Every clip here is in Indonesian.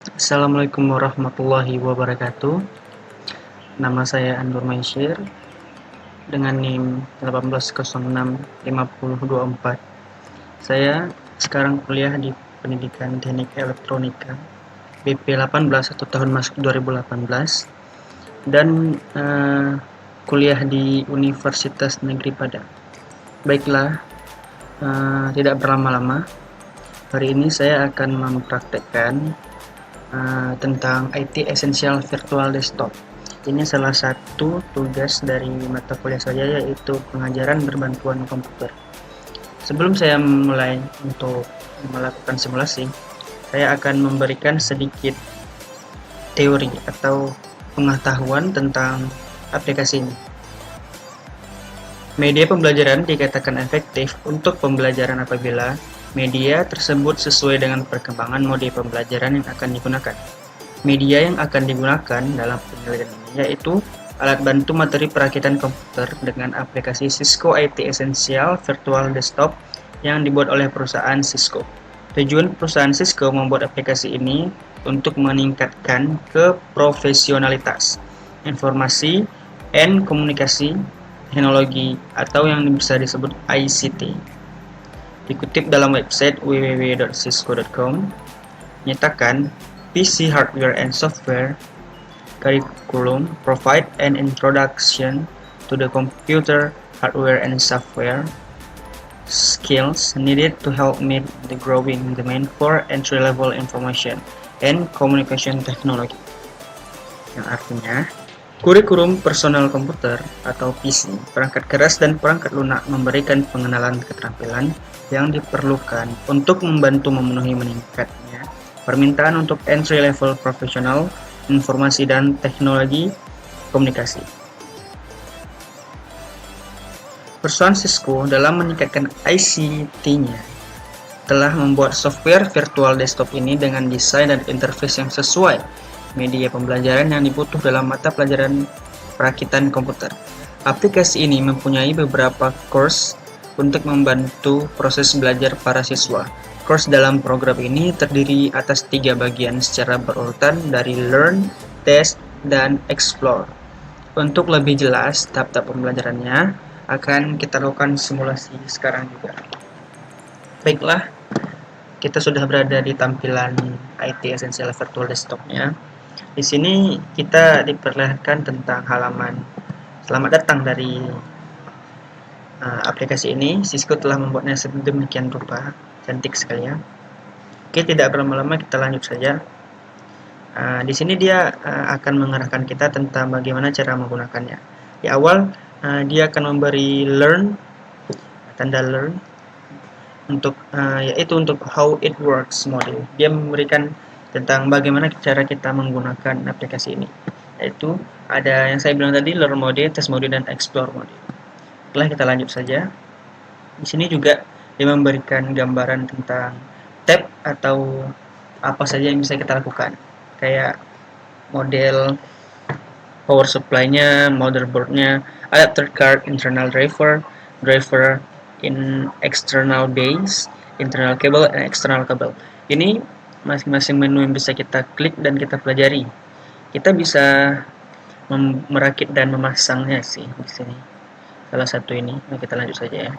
Assalamualaikum warahmatullahi wabarakatuh. Nama saya Andur Maisir dengan NIM 18065024. Saya sekarang kuliah di Pendidikan Teknik Elektronika BP 18 atau tahun masuk 2018 dan kuliah di Universitas Negeri Padang. Baiklah, tidak berlama-lama. Hari ini saya akan mempraktekkan tentang IT Essential Virtual Desktop. Ini salah satu tugas dari mata kuliah saya, yaitu pengajaran berbantuan komputer. Sebelum saya mulai untuk melakukan simulasi, saya akan memberikan sedikit teori atau pengetahuan tentang aplikasi ini. Media pembelajaran dikatakan efektif untuk pembelajaran apabila media tersebut sesuai dengan perkembangan mode pembelajaran yang akan digunakan. Media yang akan digunakan dalam penelitian ini yaitu alat bantu materi perakitan komputer dengan aplikasi Cisco IT Essential Virtual Desktop yang dibuat oleh perusahaan Cisco. Tujuan perusahaan Cisco membuat aplikasi ini untuk meningkatkan keprofesionalitas informasi and komunikasi teknologi atau yang bisa disebut ICT. Dikutip dalam website www.cisco.com, menyatakan PC hardware and software curriculum provide an introduction to the computer hardware and software skills needed to help meet the growing demand for entry-level information and communication technology. Yang artinya, kurikulum personal komputer atau PC, perangkat keras dan perangkat lunak memberikan pengenalan keterampilan yang diperlukan untuk membantu memenuhi meningkatnya permintaan untuk entry level profesional informasi dan teknologi komunikasi. Perusahaan Cisco dalam meningkatkan ICT-nya telah membuat software virtual desktop ini dengan desain dan interface yang sesuai media pembelajaran yang dibutuh dalam mata pelajaran perakitan komputer. Aplikasi ini mempunyai beberapa course untuk membantu proses belajar para siswa. Course dalam program ini terdiri atas 3 bagian secara berurutan dari Learn, Test, dan Explore. Untuk lebih jelas tahap-tahap pembelajarannya akan kita lakukan simulasi sekarang juga. Baiklah, kita sudah berada di tampilan IT Essential Virtual Desktop-nya. Di sini kita diperlihatkan tentang halaman selamat datang dari aplikasi ini. Cisco telah membuatnya sedemikian rupa, cantik sekali ya. Oke, tidak berlama-lama kita lanjut saja. Di sini dia akan mengarahkan kita tentang bagaimana cara menggunakannya. Di awal dia akan memberi learn, tanda learn untuk yaitu untuk how it works model. Dia memberikan tentang bagaimana cara kita menggunakan aplikasi ini, yaitu ada yang saya bilang tadi, learn mode, test mode, dan explore mode. Setelah kita lanjut saja. Di sini juga dia memberikan gambaran tentang tab atau apa saja yang bisa kita lakukan, kayak model power supply-nya, motherboard-nya, adapter card, internal driver, driver in external base, internal cable, dan external cable. Ini masing-masing menu yang bisa kita klik dan kita pelajari. Kita bisa merakit dan memasangnya sih di sini. Salah satu ini, kita lanjut saja ya.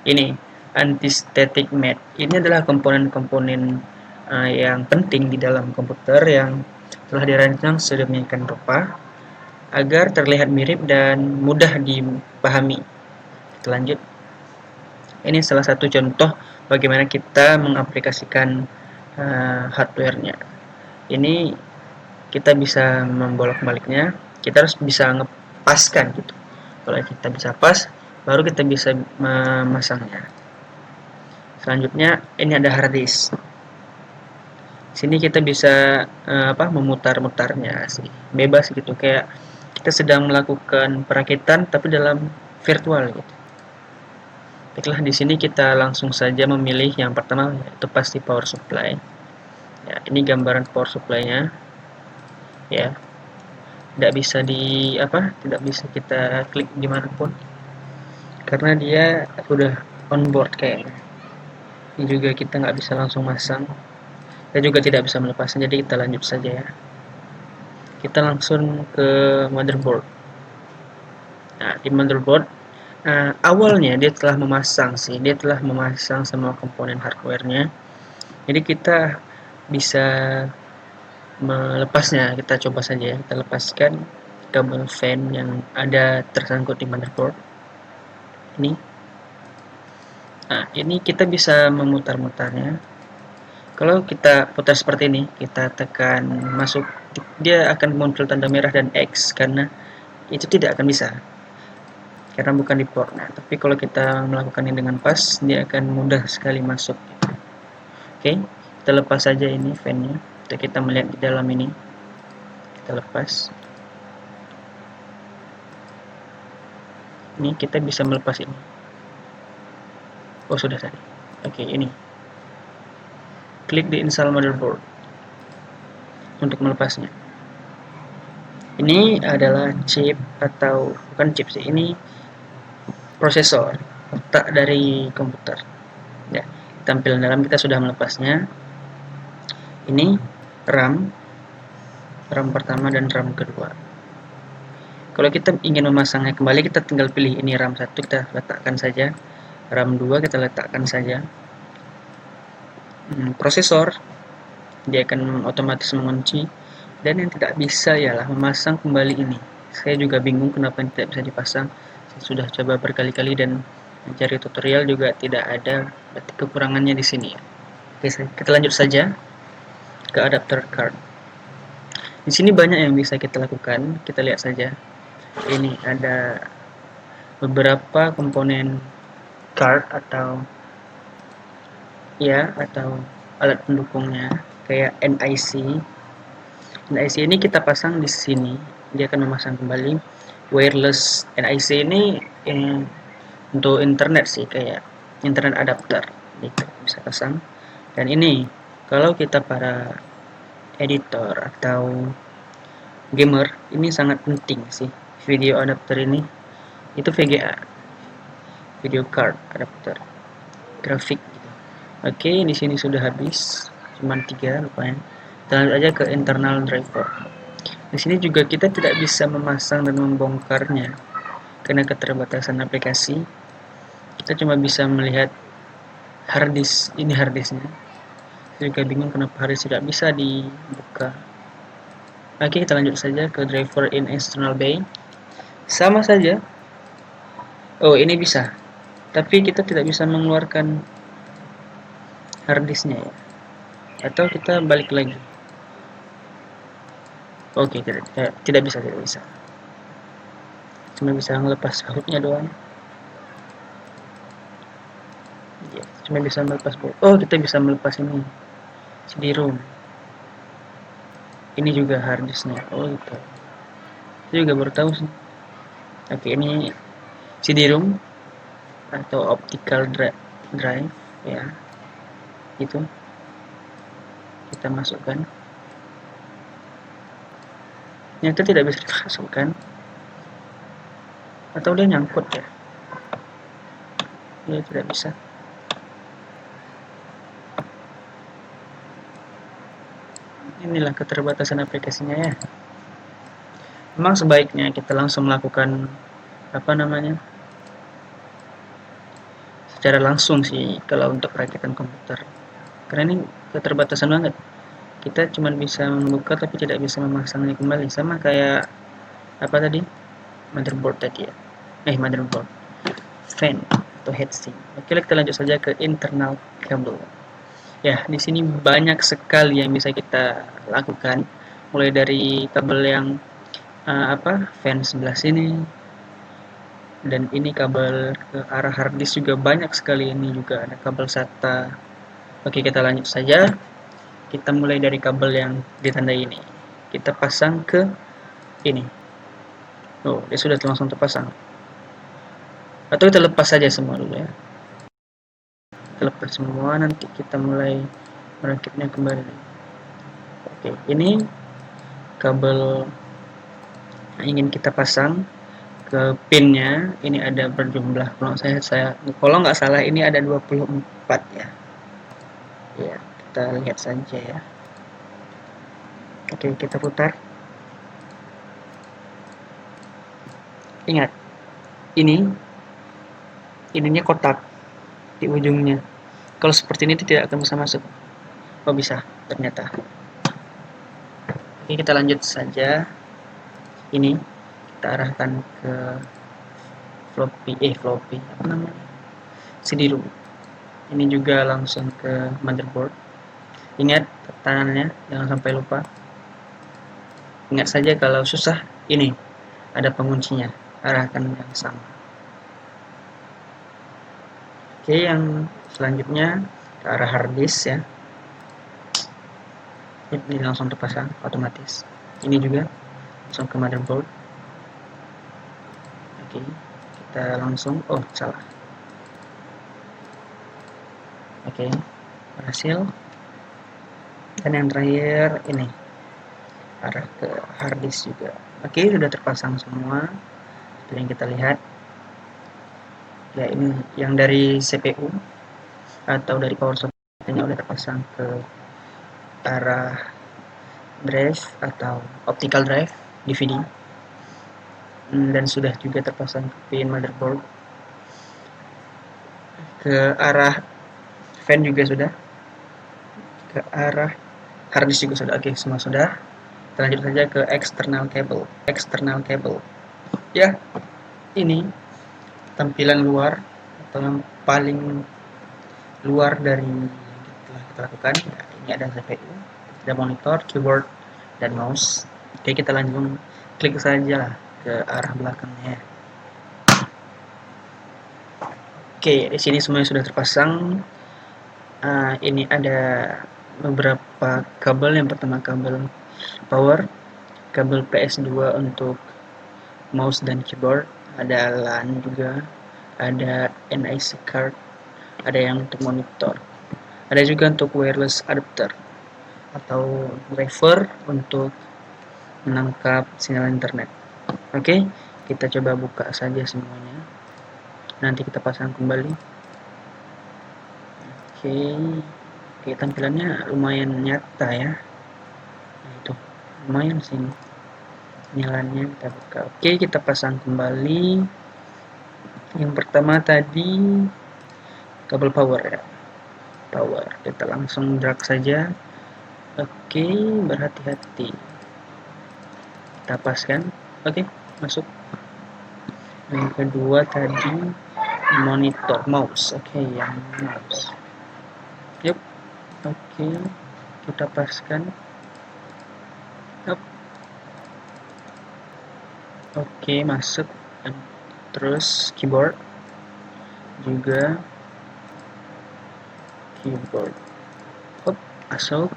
Ini anti-static mat. Ini adalah komponen-komponen yang penting di dalam komputer yang telah dirancang sedemikian rupa agar terlihat mirip dan mudah dipahami. Kita lanjut. Ini salah satu contoh bagaimana kita mengaplikasikan hardware-nya. Ini kita bisa membolak-baliknya, kita harus bisa ngepaskan gitu. Kalau kita bisa pas, baru kita bisa memasangnya. Selanjutnya ini ada hard disk. Sini kita bisa memutar-mutarnya sih, bebas gitu, kayak kita sedang melakukan perakitan tapi dalam virtual gitu. Baiklah, di sini kita langsung saja memilih yang pertama, yaitu pasti power supply. Ya, ini gambaran power supply-nya. Ya, tidak bisa kita klik dimanapun karena dia sudah on board kayaknya. Ini juga kita nggak bisa langsung masang. Kita juga tidak bisa melepasnya, jadi kita lanjut saja ya. Kita langsung ke motherboard. Nah, di motherboard awalnya dia telah memasang semua komponen hardware-nya. Jadi kita bisa melepasnya. Kita coba saja ya. Kita lepaskan kabel fan yang ada tersangkut di motherboard ini. Nah, ini kita bisa memutar-mutarnya. Kalau kita putar seperti ini, kita tekan masuk, dia akan muncul tanda merah dan X karena itu tidak akan bisa, karena bukan di port. Nah, tapi kalau kita melakukan ini dengan pas, dia akan mudah sekali masuk. Oke, kita lepas saja ini fan-nya. Kita melihat di dalam ini, kita lepas. Ini kita bisa melepas ini. Oh, sudah tadi. Oke, ini. Klik di install motherboard untuk melepasnya. Ini adalah chip, atau bukan chip sih, ini prosesor, otak dari komputer. Ya, tampilan dalam kita sudah melepasnya. Ini RAM pertama dan RAM kedua. Kalau kita ingin memasangnya kembali, kita tinggal pilih ini RAM 1, kita letakkan saja. RAM 2 kita letakkan saja. Prosesor, dia akan otomatis mengunci. Dan yang tidak bisa ialah memasang kembali ini. Saya juga bingung kenapa tidak bisa dipasang. Saya sudah coba berkali-kali dan mencari tutorial juga tidak ada. Berarti kekurangannya di sini ya. Oke, kita lanjut saja ke adapter card. Di sini banyak yang bisa kita lakukan. Kita lihat saja. Ini ada beberapa komponen card atau alat pendukungnya, kayak NIC. NIC ini kita pasang di sini, dia akan memasang kembali. Wireless NIC ini untuk internet sih, kayak internet adapter, kita bisa pasang. Dan ini kalau kita para editor atau gamer, ini sangat penting sih, video adapter ini. Itu VGA, video card adapter grafik gitu. Oke, di sini sudah habis, cuman 3 rupanya. Kita lanjut aja ke internal driver. Di sini juga kita tidak bisa memasang dan membongkarnya karena keterbatasan aplikasi. Kita cuma bisa melihat harddisk. Ini harddisknya. Saya juga bingung kenapa harddisk tidak bisa dibuka. Oke, kita lanjut saja ke driver in external bay. Sama saja. Oh, ini bisa, tapi kita tidak bisa mengeluarkan harddisknya ya. Atau kita balik lagi. Oke, tidak bisa. Cuma bisa melepas bautnya doang. Ya, cuma bisa melepas baut. Oh, kita bisa melepas ini, CD-ROM. Ini juga harddisknya. Oh, gitu. Saya juga baru tahu sih. Oke, ini CD-ROM atau optical drive ya. Itu kita masukkan. Ternyata tidak bisa dimasukkan, atau dia nyangkut ya. Dia tidak bisa. Inilah keterbatasan aplikasinya ya. Memang sebaiknya kita langsung melakukan secara langsung sih kalau untuk perakitan komputer, karena ini keterbatasan banget. Kita cuma bisa membuka tapi tidak bisa memasangnya kembali, sama kayak motherboard tadi ya. Motherboard, fan atau heatsink. Oke, kita lanjut saja ke internal cable. Ya, di sini banyak sekali yang bisa kita lakukan, mulai dari kabel yang fan sebelah sini, dan ini kabel ke arah harddisk juga banyak sekali. Ini juga ada kabel SATA. Oke, kita lanjut saja. Kita mulai dari kabel yang ditandai ini. Kita pasang ke ini. Oh, dia sudah langsung terpasang. Atau kita lepas saja semua dulu ya. Kita lepas semua, nanti kita mulai merakitnya kembali. Oke, ini kabel yang ingin kita pasang ke pinnya. Ini ada berjumlah, kalau nggak salah ini ada 24 ya. Ya, kita lihat saja ya. Oke, kita putar. Ingat, ininya kotak di ujungnya. Kalau seperti ini tidak akan bisa masuk. Oh, bisa ternyata. Oke, kita lanjut saja. Ini kita arahkan ke floppy apa namanya, CD-ROM. Ini juga langsung ke motherboard. Ingat tekanannya, jangan sampai lupa. Ingat saja kalau susah, ini ada penguncinya, arahkan yang sama. Oke, yang selanjutnya ke arah hard disk ya. Ini langsung terpasang otomatis. Ini juga langsung ke motherboard. Oke, kita langsung, oh salah. Oke, berhasil. Dan yang terakhir ini arah ke hard disk juga. Oke, sudah terpasang semua seperti yang kita lihat ya. Ini yang dari CPU atau dari power supply-nya udah terpasang ke arah drive atau optical drive DVD, dan sudah juga terpasang ke pin motherboard. Ke arah fan juga sudah, ke arah hard disk juga sudah. Oke, semua sudah. Kita lanjut saja ke external cable ya. Ini tampilan luar atau yang paling luar dari yang telah kita lakukan ya. Ini ada CPU, ada monitor, keyboard, dan mouse. Oke, kita langsung klik saja ke arah belakangnya. Oke, di sini semuanya sudah terpasang. Ini ada beberapa kabel. Yang pertama kabel power, kabel PS2 untuk mouse dan keyboard, ada LAN juga, ada NIC card, ada yang untuk monitor, ada juga untuk wireless adapter atau driver untuk menangkap sinyal internet. Oke, kita coba buka saja semuanya, nanti kita pasang kembali. Oke, tampilannya lumayan nyata ya. Nah, itu lumayan sih nyalanya. Kita buka. Oke, kita pasang kembali. Yang pertama tadi kabel power ya, power kita langsung drag saja. Oke, berhati-hati, kita paskan. Oke, masuk. Yang kedua tadi monitor, mouse. Oke, yang mouse. Yup. Oke, kita paskan. Yup. Oke, masuk. Terus keyboard juga, keyboard masuk,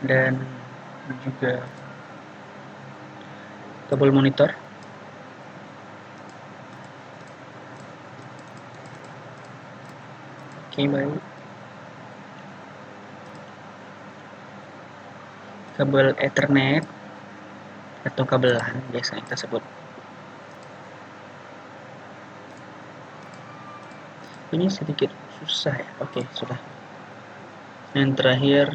dan juga kabel monitor. Oke, baik. Kabel Ethernet atau kabel LAN biasanya kita sebut. Ini sedikit susah ya. Oke, sudah. Yang terakhir,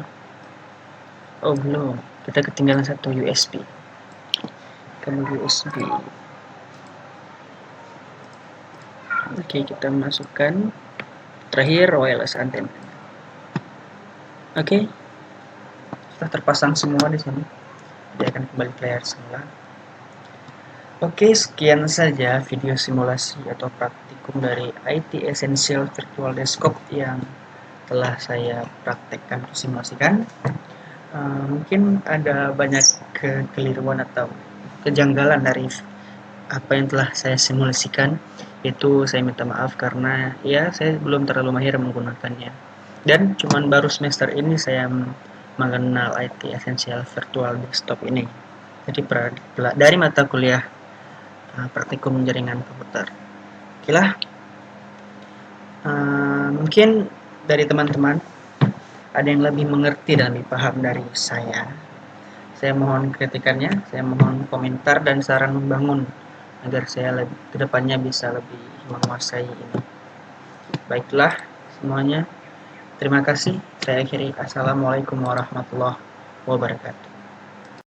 oh belum, kita ketinggalan satu, USB, kabel USB. Oke, kita masukkan. Terakhir wireless antenna. Oke, sudah terpasang semua di sini. Dia akan kembali ke layar semula. Oke, sekian saja video simulasi atau praktikum dari IT Essential Virtual Desktop yang telah saya praktekkan, simulasikan. Mungkin ada banyak kekeliruan atau kejanggalan dari apa yang telah saya simulasikan. Itu saya minta maaf karena ya saya belum terlalu mahir menggunakannya. Dan cuman baru semester ini saya mengenal IT Essential Virtual Desktop ini. Jadi dari mata kuliah praktikum jaringan komputer. Oke lah, mungkin dari teman-teman ada yang lebih mengerti dan lebih paham dari saya. Saya mohon kritikannya, saya mohon komentar dan saran membangun agar saya kedepannya bisa lebih menguasai ini. Baiklah semuanya, Terima kasih. Saya akhiri. Assalamualaikum warahmatullahi wabarakatuh.